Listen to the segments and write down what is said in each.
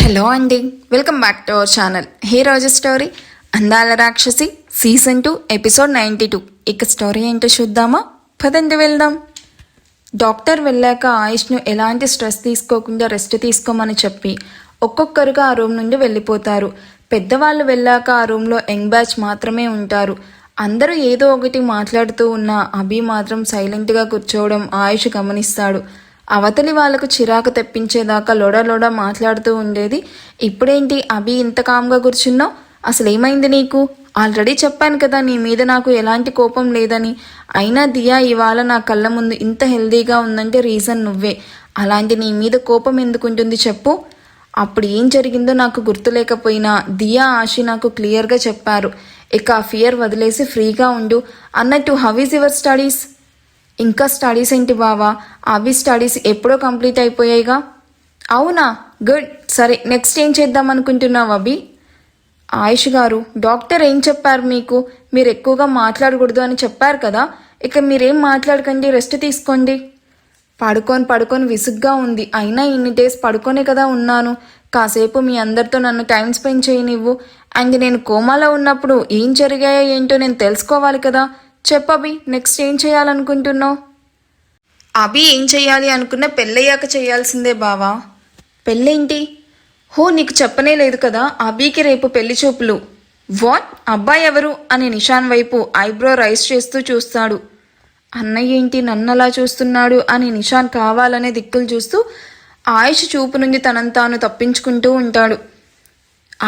Hello అండి, welcome back to our channel. హే రోజు స్టోరీ అందాల రాక్షసి సీజన్ 2 ఎపిసోడ్ 92. ఇక స్టోరీ ఏంటో చూద్దామా? పదండి వెళ్దాం. డాక్టర్ వెళ్ళాక ఆయుష్ను ఎలాంటి స్ట్రెస్ తీసుకోకుండా రెస్ట్ తీసుకోమని చెప్పి ఒక్కొక్కరుగా ఆ రూమ్ నుండి వెళ్ళిపోతారు. పెద్దవాళ్ళు వెళ్ళాక ఆ రూమ్లో యంగ్ బ్యాచ్ మాత్రమే ఉంటారు. అందరూ ఏదో ఒకటి మాట్లాడుతూ ఉన్న అభి మాత్రం సైలెంట్గా కూర్చోవడం ఆయుష్ గమనిస్తాడు. అవతలి వాళ్లకు చిరాకు తెప్పించేదాకా లొడ మాట్లాడుతూ ఉండేది. ఇప్పుడేంటి అభి ఇంత కామ్గా కూర్చున్నావు? అసలు ఏమైంది నీకు? ఆల్రెడీ చెప్పాను కదా నీ మీద నాకు ఎలాంటి కోపం లేదని. అయినా దియా ఇవాళ నా కళ్ళ ముందు ఇంత హెల్దీగా ఉందంటే రీజన్ నువ్వే. అలాంటి నీ మీద కోపం ఎందుకుంటుంది చెప్పు? అప్పుడు ఏం జరిగిందో నాకు గుర్తులేకపోయినా దియా ఆశి నాకు క్లియర్గా చెప్పారు. ఇక ఆ ఫియర్ వదిలేసి ఫ్రీగా ఉండు అన్నట్టు. How is your studies? ఇంకా స్టడీస్ ఏంటి బావా? అవి స్టడీస్ ఎప్పుడో కంప్లీట్ అయిపోయాయిగా. అవునా? గుడ్. సరే, నెక్స్ట్ ఏం చేద్దాం అనుకుంటున్నావు అభి? ఆయుష్ గారు, డాక్టర్ ఏం చెప్పారు మీకు? మీరు ఎక్కువగా మాట్లాడకూడదు అని చెప్పారు కదా. ఇక మీరేం మాట్లాడకండి, రెస్ట్ తీసుకోండి. పడుకొని విసుగ్గా ఉంది. అయినా ఇన్ని డేస్ పడుకొనే కదా ఉన్నాను. కాసేపు మీ అందరితో నన్ను టైం స్పెండ్ చేయనివ్వు. అండ్ నేను కోమాలో ఉన్నప్పుడు ఏం జరిగాయో ఏంటో నేను తెలుసుకోవాలి కదా. చెప్పబి, నెక్స్ట్ ఏం చేయాలనుకుంటున్నావు? అభి ఏం చెయ్యాలి అనుకున్నా పెళ్ళయ్యాక చేయాల్సిందే బావా. పెళ్ళేంటి? హో, నీకు చెప్పనే లేదు కదా, అభికి రేపు పెళ్లి చూపులు. వాట్? అబ్బాయి ఎవరు అని నిషాన్ వైపు ఐబ్రో రైస్ చేస్తూ చూస్తాడు. అన్నయ్య ఏంటి నన్నలా చూస్తున్నాడు అని నిషాన్ కావాలనే దిక్కులు చూస్తూ ఆయుష్ చూపు నుండి తనంతాను తప్పించుకుంటూ ఉంటాడు.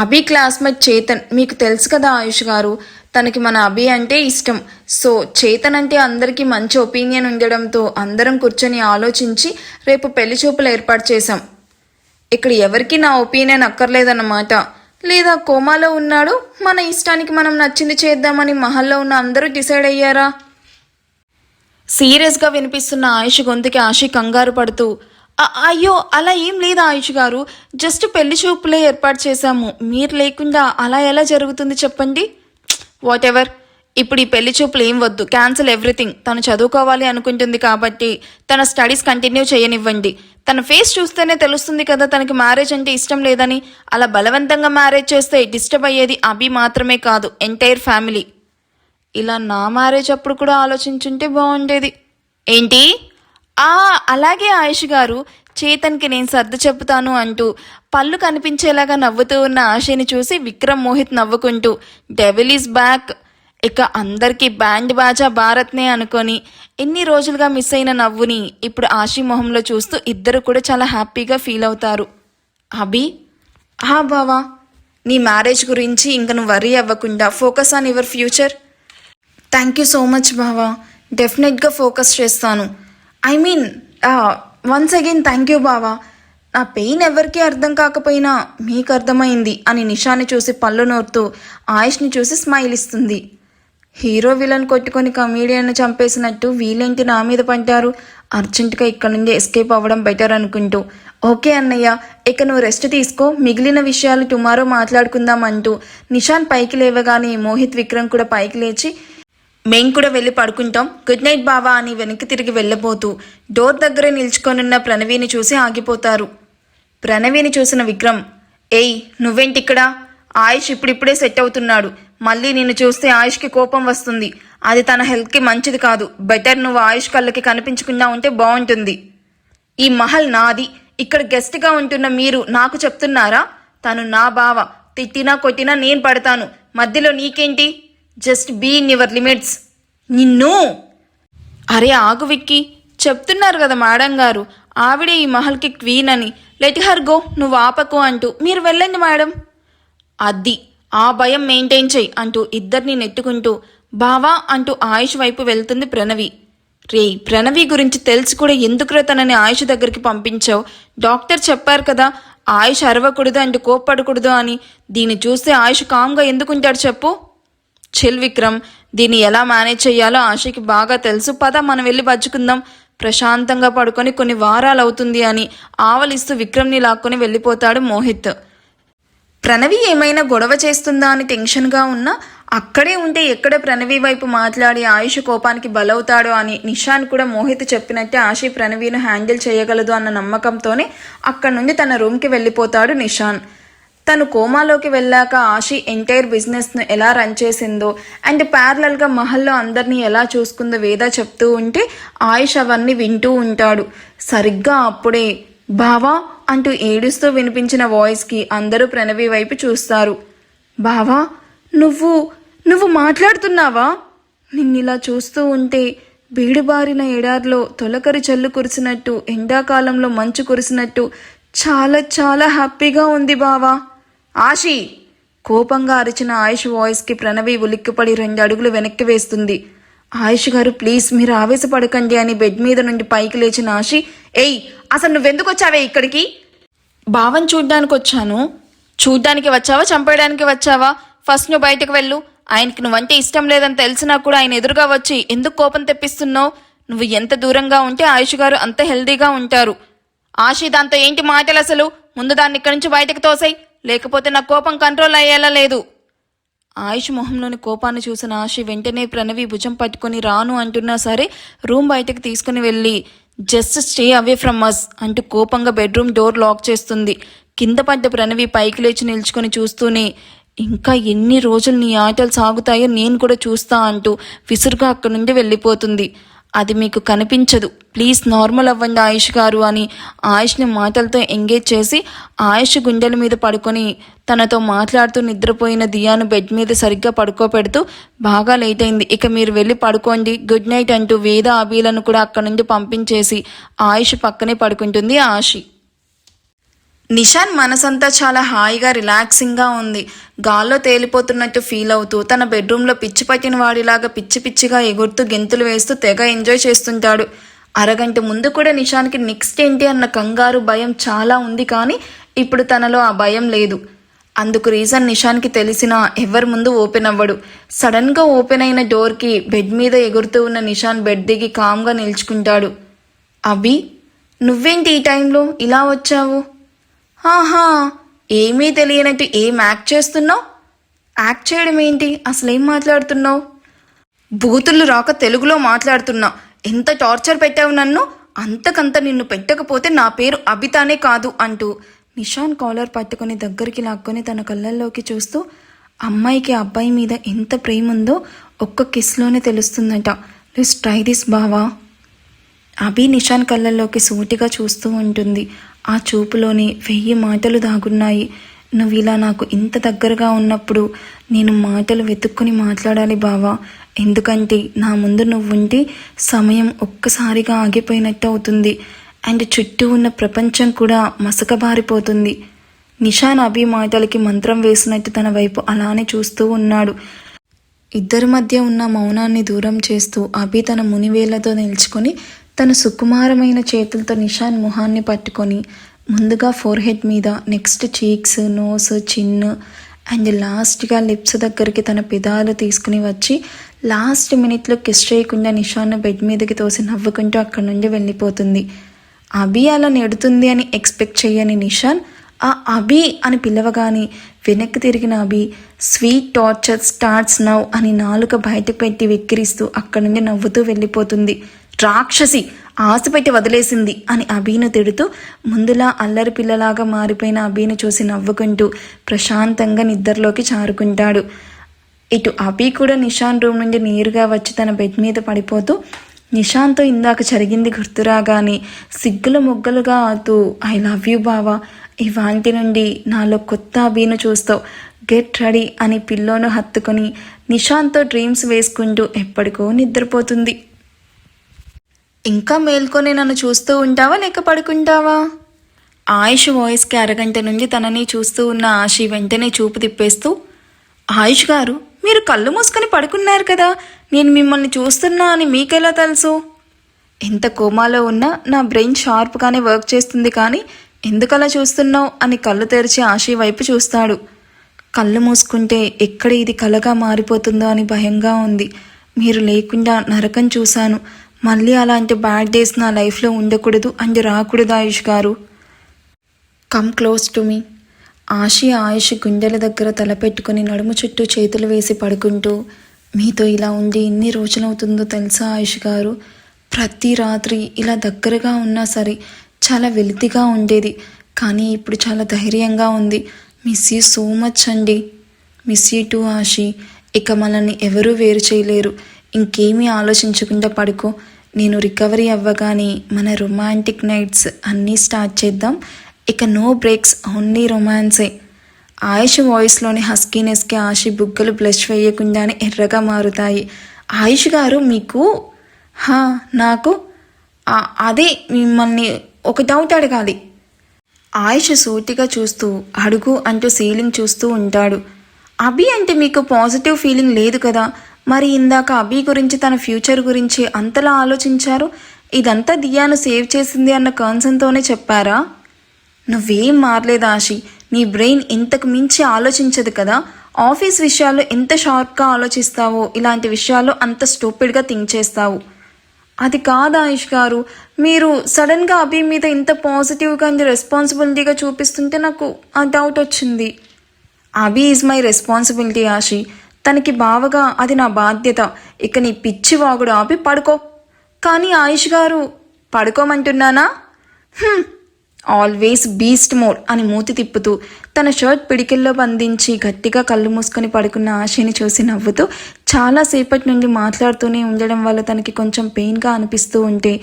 అభి క్లాస్మేట్ చేతన్, మీకు తెలుసు కదా ఆయుష్ గారు, తనకి మన అభి అంటే ఇష్టం. సో చేతన్ అంటే అందరికీ మంచి ఒపీనియన్ ఉండడంతో అందరం కూర్చొని ఆలోచించి రేపు పెళ్లి చూపులు ఏర్పాటు చేశాం. ఇక్కడ ఎవరికి నా ఒపీనియన్ అక్కర్లేదన్నమాట. లేదా కోమాలో ఉన్నాడు, మన ఇష్టానికి మనం నచ్చింది చేద్దామని మహల్లో ఉన్న అందరూ డిసైడ్ అయ్యారా? సీరియస్గా వినిపిస్తున్న ఆయుష్ గొంతుకి ఆశి కంగారు పడుతూ, అయ్యో అలా ఏం లేదు ఆయుష్ గారు, జస్ట్ పెళ్లి చూపులే ఏర్పాటు చేశాము. మీరు లేకుండా అలా ఎలా జరుగుతుంది చెప్పండి? వాట్ ఎవర్, ఇప్పుడు ఈ పెళ్లి చూపులు ఏం వద్దు, క్యాన్సిల్ ఎవ్రీథింగ్. తను చదువుకోవాలి అనుకుంటుంది కాబట్టి తన స్టడీస్ కంటిన్యూ చేయనివ్వండి. తన ఫేస్ చూస్తేనే తెలుస్తుంది కదా తనకి మ్యారేజ్ అంటే ఇష్టం లేదని. అలా బలవంతంగా మ్యారేజ్ చేస్తే డిస్టర్బ్ అయ్యేది అభి మాత్రమే కాదు, ఎంటైర్ ఫ్యామిలీ. ఇలా నా మ్యారేజ్ అప్పుడు కూడా ఆలోచించుంటే బాగుండేది. ఏంటి? అలాగే ఆయుష్ గారు, చేతన్కి నేను సర్దు చెబుతాను అంటూ పళ్ళు కనిపించేలాగా నవ్వుతూ ఉన్న ఆశని చూసి విక్రమ్ మోహిత్ నవ్వుకుంటూ డెవిల్ ఈజ్ బ్యాక్. ఇక అందరికీ బ్యాండ్ బాజా భారత్నే అనుకొని ఎన్ని రోజులుగా మిస్ అయిన నవ్వుని ఇప్పుడు ఆశీ మొహంలో చూస్తూ ఇద్దరు కూడా చాలా హ్యాపీగా ఫీల్ అవుతారు. అభి, బావా, నీ మ్యారేజ్ గురించి ఇంక నువ్వు వర్రీ అవ్వకుండా focus on your future. Thank you so much బావా, డెఫినెట్గా ఫోకస్ చేస్తాను. I mean once again thank you బావా. నా పెయిన్ ఎవరికీ అర్థం కాకపోయినా మీకు అర్థమైంది అని నిషాని చూసి పళ్ళు నోరుతూ ఆయుష్ని చూసి స్మైల్ ఇస్తుంది. హీరో విలన్ కొట్టుకొని కమీడియన్ను చంపేసినట్టు వీళ్ళేంటి నా మీద పడ్డారు? అర్జెంటుగా ఇక్కడ నుండి ఎస్కేప్ అవ్వడం బెటర్ అనుకుంటూ, ఓకే అన్నయ్య, ఇక నువ్వు రెస్ట్ తీసుకో, మిగిలిన విషయాలు టుమారో మాట్లాడుకుందాం అంటూ నిషాన్ పైకి లేవగానే మోహిత్ విక్రమ్ కూడా పైకి లేచి మేం కూడా వెళ్ళి పడుకుంటాం, గుడ్ నైట్ బావా అని వెనక్కి తిరిగి వెళ్ళబోతూ డోర్ దగ్గరే నిల్చుకొనున్న ప్రణవిని చూసి ఆగిపోతారు. ప్రణవిని చూసిన విక్రమ్, ఏయ్ నువ్వేంటిక్కడ? ఆయుష్ ఇప్పుడిప్పుడే సెట్ అవుతున్నాడు. మళ్ళీ నిన్ను చూస్తే ఆయుష్కి కోపం వస్తుంది. అది తన హెల్త్కి మంచిది కాదు. బెటర్ నువ్వు ఆయుష్ కళ్ళకి కనిపించకుండా ఉంటే బాగుంటుంది. ఈ మహల్ నాది. ఇక్కడ గెస్ట్గా ఉంటున్న మీరు నాకు చెప్తున్నారా? తను నా బావ. తిట్టినా కొట్టినా నేను పడతాను. మధ్యలో నీకేంటి? Just be in your limits. నిన్ను. అరే ఆగు విక్కీ, చెప్తున్నారు కదా మేడం గారు, ఆవిడే ఈ మహల్కి క్వీన్ అని. లెట్ హర్ గో, నువ్వు ఆపకు అంటూ మీరు వెళ్ళండి మేడం. అది ఆ భయం మెయింటైన్ చెయ్యి అంటూ ఇద్దరిని నెట్టుకుంటూ బావా అంటూ ఆయుష్ వైపు వెళ్తుంది ప్రణవి. ప్రణవి గురించి తెలిసి కూడా ఎందుకురా తనని ఆయుష్ దగ్గరికి పంపించావు? డాక్టర్ చెప్పారు కదా ఆయుష్ అరవకూడదు అంటూ కోప్పడకూడదు అని. దీన్ని చూస్తే ఆయుష్ కామ్గా ఎందుకుంటాడు చెప్పు? చిల్ విక్రమ్, దీన్ని ఎలా మేనేజ్ చేయాలో ఆశకి బాగా తెలుసు. పద మనం వెళ్ళి బజ్జుకుందాం, ప్రశాంతంగా పడుకొని కొన్ని వారాలు అవుతుంది అని ఆవలిస్తూ విక్రమ్ని లాక్కొని వెళ్ళిపోతాడు మోహిత్. ప్రణవి ఏమైనా గొడవ చేస్తుందా అని టెన్షన్గా ఉన్న అక్కడే ఉంటే ఎక్కడ ప్రణవి వైపు మాట్లాడి ఆయుష్ కోపానికి బలవుతాడో అని నిషాన్ కూడా మోహిత్ చెప్పినట్టే ఆశి ప్రణవిను హ్యాండిల్ చేయగలదు అన్న నమ్మకంతోనే అక్కడి నుండి తన రూమ్కి వెళ్ళిపోతాడు నిషాన్. తను కోమాలోకి వెళ్ళాక ఆశి ఎంటైర్ బిజినెస్ను ఎలా రన్ చేసిందో అండ్ ప్యారలల్గా మహల్లో అందరినీ ఎలా చూసుకుందో వేద చెప్తూ ఉంటే ఆయుష్ అవన్నీ వింటూ ఉంటాడు. సరిగ్గా అప్పుడే బావా అంటూ ఏడుస్తూ వినిపించిన వాయిస్కి అందరూ ప్రణవి వైపు చూస్తారు. బావా నువ్వు మాట్లాడుతున్నావా? నిన్నిలా చూస్తూ ఉంటే బీడుబారిన ఎడారిలో తొలకరి జల్లు కురిసినట్టు ఎండాకాలంలో మంచు కురిసినట్టు చాలా చాలా హ్యాపీగా ఉంది బావా. ఆశి కోపంగా అరిచిన ఆయుష్ వాయిస్కి ప్రణవి ఉలిక్కిపడి 2 అడుగులు వెనక్కి వేస్తుంది. ఆయుష్ గారు ప్లీజ్ మీరు ఆవేశపడకండి అని బెడ్ మీద నుండి పైకి లేచిన ఆశి, ఏయ్ అసలు నువ్వెందుకు వచ్చావే ఇక్కడికి? బావని చూడ్డానికి వచ్చాను. చూడ్డానికి వచ్చావా చంపేయడానికి వచ్చావా? ఫస్ట్ నువ్వు బయటకు వెళ్ళు. ఆయనకి నువ్వంటే ఇష్టం లేదని తెలిసినా కూడా ఆయన ఎదురుగా వచ్చి ఎందుకు కోపం తెప్పిస్తున్నావు? నువ్వు ఎంత దూరంగా ఉంటే ఆయుష్ గారు అంత హెల్దీగా ఉంటారు. ఆశి దాంతో ఏంటి మాటలు అసలు? ముందు దాన్ని ఇక్కడి నుంచి బయటకు తోసాయి, లేకపోతే నా కోపం కంట్రోల్ అయ్యేలా లేదు. ఆయుష్ మొహంలోని కోపాన్ని చూసిన ఆశి వెంటనే ప్రణవి భుజం పట్టుకుని రాను అంటున్నా సరే రూమ్ బయటకు తీసుకుని వెళ్ళి just stay away from us అంటూ కోపంగా బెడ్రూమ్ డోర్ లాక్ చేస్తుంది. కింద పడ్డ ప్రణవి పైకి లేచి నిల్చుకొని చూస్తూనే ఇంకా ఎన్ని రోజులు నీ ఆటలు సాగుతాయో నేను కూడా చూస్తా అంటూ విసురుగా అక్కడి నుండి వెళ్ళిపోతుంది. అది మీకు కనిపించదు, ప్లీజ్ నార్మల్ అవ్వండి ఆయుష్ గారు అని ఆయుష్ని మాటలతో ఎంగేజ్ చేసి ఆయుష్ గుండెల మీద పడుకొని తనతో మాట్లాడుతూ నిద్రపోయిన దియాను బెడ్ మీద సరిగ్గా పడుకోబెడుతూ బాగా లేట్ అయింది, ఇక మీరు వెళ్ళి పడుకోండి, గుడ్ నైట్ అంటూ వేద అభిలను కూడా అక్కడి నుండి పంపించేసి ఆయుష్ పక్కనే పడుకుంటుంది ఆశి. నిషాన్ మనసంతా చాలా హాయిగా రిలాక్సింగ్గా ఉంది. గాల్లో తేలిపోతున్నట్టు ఫీల్ అవుతూ తన బెడ్రూమ్లో పిచ్చి పట్టిన వాడిలాగా పిచ్చి పిచ్చిగా ఎగురుతూ గెంతులు వేస్తూ తెగ ఎంజాయ్ చేస్తుంటాడు. అరగంట ముందు కూడా నిషాన్కి నెక్స్ట్ ఏంటి అన్న కంగారు భయం చాలా ఉంది, కానీ ఇప్పుడు తనలో ఆ భయం లేదు. అందుకు రీజన్ నిషాన్కి తెలిసినా ఎవరి ముందు ఓపెన్ అవ్వడు. సడన్గా ఓపెన్ అయిన డోర్కి బెడ్ మీద ఎగురుతూ ఉన్న నిషాన్ బెడ్ దిగి కామ్గా నిల్చుకుంటాడు. అభి నువ్వేంటి ఈ టైంలో ఇలా వచ్చావు? ఆహా ఏమీ తెలియనట్టు ఏం యాక్ట్ చేస్తున్నావు? యాక్ట్ చేయడం ఏంటి? అసలేం మాట్లాడుతున్నావు? బూతులు రాక తెలుగులో మాట్లాడుతున్నా. ఎంత టార్చర్ పెట్టావు నన్ను, అంతకంత నిన్ను పెట్టకపోతే నా పేరు అభితానే కాదు అంటూ నిషాన్ కాలర్ పట్టుకొని దగ్గరికి లాక్కొని తన కళ్ళల్లోకి చూస్తూ అమ్మాయికి అబ్బాయి మీద ఎంత ప్రేమ ఉందో ఒక్క కిస్లోనే తెలుస్తుందట. లెట్స్ ట్రై దిస్ బావా. అభి నిషాన్ కళ్ళల్లోకి సూటిగా చూస్తూ ఉంటుంది. ఆ చూపులోని 1000 మాటలు దాగున్నాయి. నువ్వు ఇలా నాకు ఇంత దగ్గరగా ఉన్నప్పుడు నేను మాటలు వెతుక్కుని మాట్లాడాలి బావా, ఎందుకంటే నా ముందు నువ్వుంటే సమయం ఒక్కసారిగా ఆగిపోయినట్టు అవుతుంది అండ్ చుట్టూ ఉన్న ప్రపంచం కూడా మసకబారిపోతుంది. నిషాన్ అభి మాటలకి మంత్రం వేసినట్టు తన వైపు అలానే చూస్తూ ఉన్నాడు. ఇద్దరి మధ్య ఉన్న మౌనాన్ని దూరం చేస్తూ అభి తన మునివేళ్లతో నిల్చుకొని తన సుకుమారమైన చేతులతో నిషాన్ మొహాన్ని పట్టుకొని ముందుగా ఫోర్హెడ్ మీద, నెక్స్ట్ చీక్స్, నోస్, చిన్ అండ్ లాస్ట్గా లిప్స్ దగ్గరికి తన పెదాలు తీసుకుని వచ్చి లాస్ట్ మినిట్లో కిస్ చేయకుండా నిషాన్ను బెడ్ మీదకి తోసి నవ్వుకుంటూ అక్కడి నుండి వెళ్ళిపోతుంది. అభి అలా నెడుతుంది అని ఎక్స్పెక్ట్ చేయని నిషాన్ ఆ అభి అని పిలవగానే వెనక్కి తిరిగిన అభి స్వీట్ టార్చర్ స్టార్ట్స్ నౌ అని నాలుక బయటకు పెట్టి వెక్కిరిస్తూ అక్కడి నుండి నవ్వుతూ వెళ్ళిపోతుంది. రాక్షసి ఆశపెట్టి వదిలేసింది అని అభిను తిడుతూ ముందులా అల్లరి పిల్లలాగా మారిపోయిన అభిను చూసి నవ్వుకుంటూ ప్రశాంతంగా నిద్రలోకి జారుకుంటాడు. ఇటు అభి కూడా నిషాన్ రూమ్ నుండి నేరుగా వచ్చి తన బెడ్ మీద పడిపోతూ నిషాన్తో ఇందాక జరిగింది గుర్తురాగానే సిగ్గుల మొగ్గలుగా ఆతూ ఐ లవ్ యూ బావా, ఇవాంటి నుండి నాలో కొత్త అభిను చూస్తావు, గెట్ రెడీ అని పిల్లోను హత్తుకొని నిషాన్తో డ్రీమ్స్ వేసుకుంటూ ఎప్పటికో నిద్రపోతుంది. ఇంకా మేల్కొని నన్ను చూస్తూ ఉంటావా లేక పడుకుంటావా? ఆయుష్ వాయిస్కి అరగంట నుండి తనని చూస్తూ ఉన్న ఆశి వెంటనే చూపు తిప్పేస్తూ, ఆయుష్ గారు మీరు కళ్ళు మూసుకొని పడుకున్నారు కదా, నేను మిమ్మల్ని చూస్తున్నా అని మీకెలా తెలుసు? ఎంత కోమాలో ఉన్నా నా బ్రెయిన్ షార్ప్గానే వర్క్ చేస్తుంది, కానీ ఎందుకలా చూస్తున్నావు అని కళ్ళు తెరిచి ఆశి వైపు చూస్తాడు. కళ్ళు మూసుకుంటే ఎక్కడ ఇది కలగా మారిపోతుందో అని భయంగా ఉంది. మీరు లేకుండా నరకం చూశాను, మళ్ళీ అలాంటి బ్యాడ్ డేస్ నా లైఫ్లో ఉండకూడదు అండ్ రాకూడదు ఆయుష్ గారు. Come close to me. ఆశి ఆయుష్ గుండెల దగ్గర తలపెట్టుకుని నడుము చుట్టూ చేతులు వేసి పడుకుంటూ, మీతో ఇలా ఉండి ఎన్ని రోజులవుతుందో తెలుసా ఆయుష్ గారు? ప్రతి రాత్రి ఇలా దగ్గరగా ఉన్నా సరే చాలా వెలితిగా ఉండేది, కానీ ఇప్పుడు చాలా ధైర్యంగా ఉంది. మిస్ యూ సో మచ్ అండి. Miss you too Aashi. ఇక మనల్ని ఎవరూ వేరు చేయలేరు. ఇంకేమీ ఆలోచించకుండా పడుకో. నేను రికవరీ అవ్వగానే మన రొమాంటిక్ నైట్స్ అన్నీ స్టార్ట్ చేద్దాం. ఇక నో బ్రేక్స్, ఓన్లీ రొమాన్సే. ఆయుష్ వాయిస్లోని హస్కీనెస్కి ఆశి బుగ్గలు బ్లష్ వేయకుండానే ఎర్రగా మారుతాయి. ఆయుష్ గారు మీకు నాకు అదే మిమ్మల్ని ఒక డౌట్ అడగాలి. ఆయుష్ సూటిగా చూస్తూ అడుగు అంటూ సీలింగ్ చూస్తూ ఉంటాడు. అభి అంటే మీకు పాజిటివ్ ఫీలింగ్ లేదు కదా, మరి ఇందాక అభి గురించి తన ఫ్యూచర్ గురించి అంతలా ఆలోచించారు? ఇదంతా దియాను సేవ్ చేసింది అన్న కన్సర్న్తోనే చెప్పారా? నువ్వేం మారలేదు ఆశి. నీ బ్రెయిన్ ఇంతకు మించి ఆలోచించదు కదా. ఆఫీస్ విషయాల్లో ఎంత షార్ప్గా ఆలోచిస్తావో ఇలాంటి విషయాల్లో అంత స్టూపిడ్గా థింక్ చేస్తావు. అది కాదు ఆయుష్ గారు, మీరు సడన్గా అభి మీద ఇంత పాజిటివ్గా అండ్ రెస్పాన్సిబిలిటీగా చూపిస్తుంటే నాకు ఆ డౌట్ వచ్చింది. అభి ఈజ్ మై రెస్పాన్సిబిలిటీ ఆశి. తనకి బావగా అది నా బాధ్యత. ఇక నీ పిచ్చి వాగుడు ఆపి పడుకో. కానీ ఆయుష్ గారు, పడుకోమంటున్నానా? ఆల్వేస్ బీస్ట్ మోడ్ అని మూతి తిప్పుతూ తన షర్ట్ పిడికిల్లో బంధించి గట్టిగా కళ్ళు మూసుకొని పడుకున్న ఆశని చూసి నవ్వుతూ చాలాసేపటి నుండి మాట్లాడుతూనే ఉండడం వల్ల తనకి కొంచెం పెయిన్గా అనిపిస్తూ ఉంటే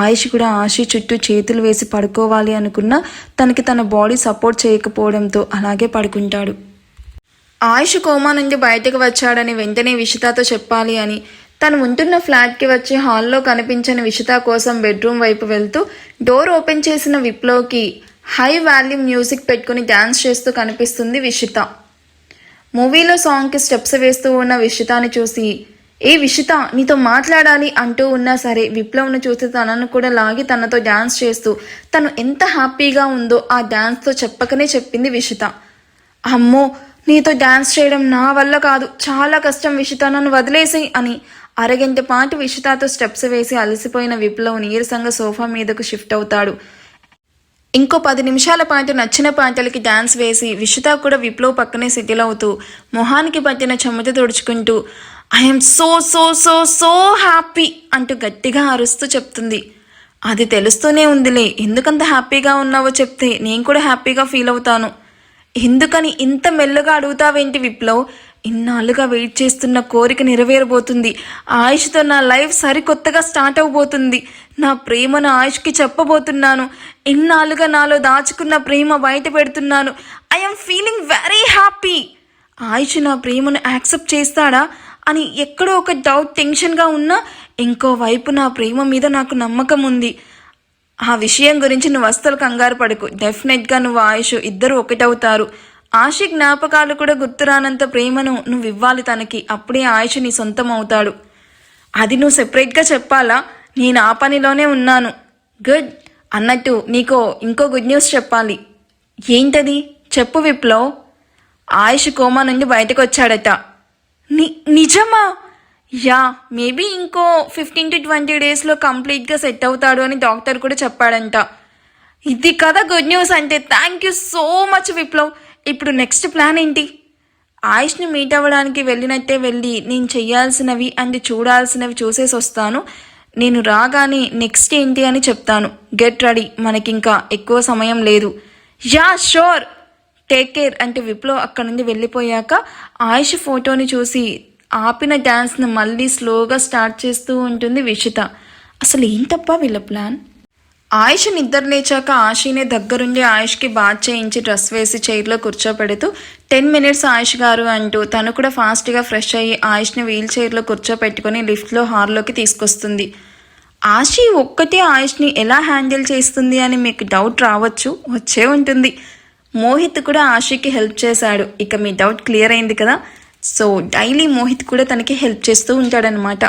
ఆయుష్ కూడా ఆశి చుట్టూ చేతులు వేసి పడుకోవాలి అనుకున్నా తనకి తన బాడీ సపోర్ట్ చేయకపోవడంతో అలాగే పడుకుంటాడు. ఆయుష్ కోమా నుండి బయటకు వచ్చాడని వెంటనే విషితాతో చెప్పాలి అని తను ఉంటున్న ఫ్లాట్కి వచ్చి హాల్లో కనిపించని విషిత కోసం బెడ్రూమ్ వైపు వెళ్తూ డోర్ ఓపెన్ చేసిన విప్లవ్కి హై వాల్యూమ్ మ్యూజిక్ పెట్టుకుని డ్యాన్స్ చేస్తూ కనిపిస్తుంది విషిత. మూవీలో సాంగ్కి స్టెప్స్ వేస్తూ ఉన్న విషితాని చూసి, ఏ విషిత, నీతో మాట్లాడాలి అంటూ ఉన్నా సరే విప్లవ్ను చూసి తనను కూడా లాగి తనతో డ్యాన్స్ చేస్తూ తను ఎంత హ్యాపీగా ఉందో ఆ డ్యాన్స్తో చెప్పకనే చెప్పింది విషిత. అమ్మో, నీతో డ్యాన్స్ చేయడం నా వల్ల కాదు, చాలా కష్టం విషిత, నన్ను వదిలేసి అని అరగంట పాటు విషితాతో స్టెప్స్ వేసి అలసిపోయిన విప్లవ్ నీరసంగా సోఫా మీదకు షిఫ్ట్ అవుతాడు. ఇంకో 10 నిమిషాల పాటు నచ్చిన పాటలకి డ్యాన్స్ వేసి విషిత కూడా విప్లవ్ పక్కనే సెటిల్ అవుతూ మొహానికి పట్టిన చెమట తుడుచుకుంటూ I'm so so so so happy అంటూ గట్టిగా అరుస్తూ చెప్తుంది. అది తెలుస్తూనే ఉందిలే, ఎందుకంత హ్యాపీగా ఉన్నావో చెప్తే నేను కూడా హ్యాపీగా ఫీల్ అవుతాను. ఎందుకని ఇంత మెల్లగా అడుగుతావేంటి విప్లవ్? ఇన్నాళ్ళుగా వెయిట్ చేస్తున్న కోరిక నెరవేరబోతుంది. ఆయుష్తో నా లైఫ్ సరికొత్తగా స్టార్ట్ అవబోతుంది. నా ప్రేమను ఆయుష్కి చెప్పబోతున్నాను. ఇన్నాళ్ళుగా నాలో దాచుకున్న ప్రేమ బయట పెడుతున్నాను. I'm feeling very happy. Ayush నా ప్రేమను యాక్సెప్ట్ చేస్తాడా అని ఎక్కడో ఒక డౌట్ టెన్షన్గా ఉన్నా ఇంకోవైపు నా ప్రేమ మీద నాకు నమ్మకం ఉంది. ఆ విషయం గురించి నువ్వు అస్సలు కంగారు పడకు. డెఫినెట్గా నువ్వు ఆయుష్ ఇద్దరు ఒకటవుతారు. ఆశి జ్ఞాపకాలు కూడా గుర్తురానంత ప్రేమను నువ్వు ఇవ్వాలి తనకి. అప్పుడే ఆయుష్ నీ సొంతం అవుతాడు. అది నువ్వు సెపరేట్గా చెప్పాలా? నేను ఆ పనిలోనే ఉన్నాను. గుడ్. అన్నట్టు నీకో ఇంకో గుడ్ న్యూస్ చెప్పాలి. ఏంటది? చెప్పు విప్లవ్. ఆయుష్ కోమా నుండి బయటకు వచ్చాడట. నిజమా? యా, మేబీ ఇంకో 15 to 20 డేస్లో కంప్లీట్గా సెట్ అవుతాడు అని డాక్టర్ కూడా చెప్పాడంట. ఇది కదా గుడ్ న్యూస్ అంటే. Thank you so much Viplav. ఇప్పుడు నెక్స్ట్ ప్లాన్ ఏంటి? ఆయుష్ని మీట్ అవ్వడానికి వెళ్ళినట్టే వెళ్ళి నేను చెయ్యాల్సినవి అండ్ చూడాల్సినవి చూసేసి వస్తాను. నేను రాగానే నెక్స్ట్ ఏంటి అని చెప్తాను. గెట్ రెడీ, మనకింకా ఎక్కువ సమయం లేదు. యా షూర్, టేక్ కేర్ అంటూ విప్లవ్ అక్కడి నుండి వెళ్ళిపోయాక ఆయుష్ ఫోటోని చూసి ఆపిన డ్యాన్స్ను మళ్ళీ స్లోగా స్టార్ట్ చేస్తూ ఉంటుంది విషిత. అసలు ఏంటప్పా వీళ్ళ ప్లాన్? ఆయుష్ నిద్ర లేచాక ఆశీనే దగ్గరుండి ఆయుష్కి బాత్ చేయించి డ్రెస్ వేసి చైర్లో కూర్చోపెడుతూ 10 minutes ఆయుష్ గారు అంటూ తను కూడా ఫాస్ట్గా ఫ్రెష్ అయ్యి ఆయుష్ని వీల్ చైర్లో కూర్చోపెట్టుకుని లిఫ్ట్లో హాల్లోకి తీసుకొస్తుంది. ఆశీ ఒక్కటే ఆయుష్ని ఎలా హ్యాండిల్ చేస్తుంది అని మీకు డౌట్ రావచ్చు, వచ్చే ఉంటుంది. మోహిత్ కూడా ఆశీకి హెల్ప్ చేశాడు. ఇక మీ డౌట్ క్లియర్ అయింది కదా. సో డైలీ మోహిత్ కూడా తనకి హెల్ప్ చేస్తూ ఉంటాడనమాట.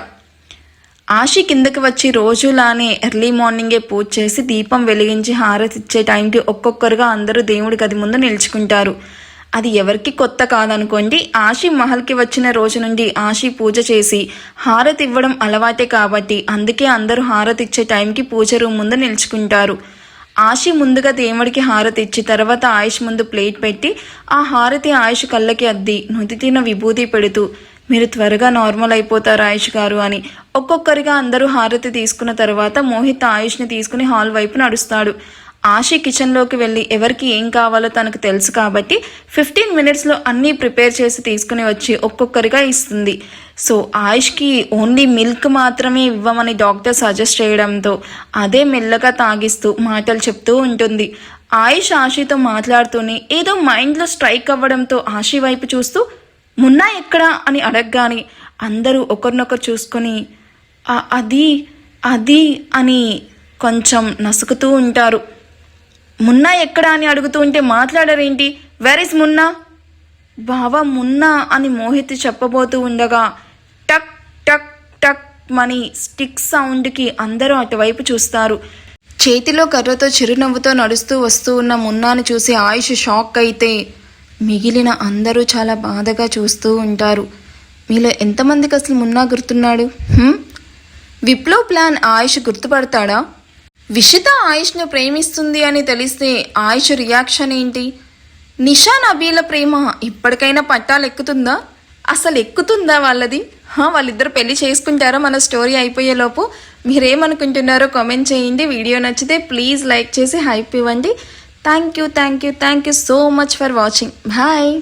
ఆశి కిందకి వచ్చి రోజులానే ఎర్లీ మార్నింగే పూజ చేసి దీపం వెలిగించి హారతి ఇచ్చే టైంకి ఒక్కొక్కరుగా అందరూ దేవుడి గది ముందు నిలుచుకుంటారు. అది ఎవరికి కొత్త కాదనుకోండి. ఆశి మహల్కి వచ్చిన రోజు నుండి ఆశి పూజ చేసి హారతి ఇవ్వడం అలవాటే కాబట్టి అందుకే అందరూ హారతి ఇచ్చే టైంకి పూజ రూమ్ ముందు నిలుచుకుంటారు. ఆశి ముందుగా దేవుడికి హారతి ఇచ్చి తర్వాత ఆయుష్ ముందు ప్లేట్ పెట్టి ఆ హారతి ఆయుష్ కళ్ళకి అద్ది నుదిటిన విభూతి పెడుతూ మీరు త్వరగా నార్మల్ అయిపోతారు ఆయుష్ గారు అని ఒక్కొక్కరిగా అందరూ హారతి తీసుకున్న తర్వాత మోహిత్ ఆయుష్ని తీసుకుని హాల్ వైపు నడుస్తాడు. ఆశి కిచెన్లోకి వెళ్ళి ఎవరికి ఏం కావాలో తనకు తెలుసు కాబట్టి 15 మినిట్స్లో అన్నీ ప్రిపేర్ చేసి తీసుకుని వచ్చి ఒక్కొక్కరిగా ఇస్తుంది. సో ఆయుష్కి ఓన్లీ మిల్క్ మాత్రమే ఇవ్వమని డాక్టర్ సజెస్ట్ చేయడంతో అదే మెల్లగా తాగిస్తూ మాటలు చెప్తూ ఉంటుంది. ఆయుష్ ఆశితో మాట్లాడుతూనే ఏదో మైండ్లో స్ట్రైక్ అవ్వడంతో ఆశి వైపు చూస్తూ మున్నా ఎక్కడా అని అడగగానే అందరూ ఒకరినొకరు చూసుకొని అది అది అని కొంచెం నసుకుతూ ఉంటారు. మున్నా ఎక్కడా అని అడుగుతూ ఉంటే మాట్లాడరేంటి, వేర్ ఇస్ మున్నా? బావా మున్నా అని మోహిత్ చెప్పబోతూ ఉండగా టక్ టక్ టక్ మని స్టిక్ సౌండ్కి అందరూ అటువైపు చూస్తారు. చేతిలో కర్రతో చిరునవ్వుతో నడుస్తూ వస్తూ ఉన్న మున్నాని చూసి ఆయుష్ షాక్ అయితే మిగిలిన అందరూ చాలా బాధగా చూస్తూ ఉంటారు. మీలో ఎంతమందికి అసలు మున్నా గుర్తున్నాడు? విప్లవ్ ప్లాన్ ఆయుష్ గుర్తుపడతాడా? విషిత ఆయుష్ను ప్రేమిస్తుంది అని తెలిస్తే ఆయుష్ రియాక్షన్ ఏంటి? నిషా నబీల ప్రేమ ఇప్పటికైనా పట్టాలు ఎక్కుతుందా? అసలు ఎక్కుతుందా వాళ్ళది? వాళ్ళిద్దరు పెళ్లి చేసుకుంటారా మన స్టోరీ అయిపోయేలోపు? మీరేమనుకుంటున్నారో కామెంట్ చేయండి. వీడియో నచ్చితే ప్లీజ్ లైక్ చేసి హైప్ ఇవ్వండి. Thank you so much for watching. Bye.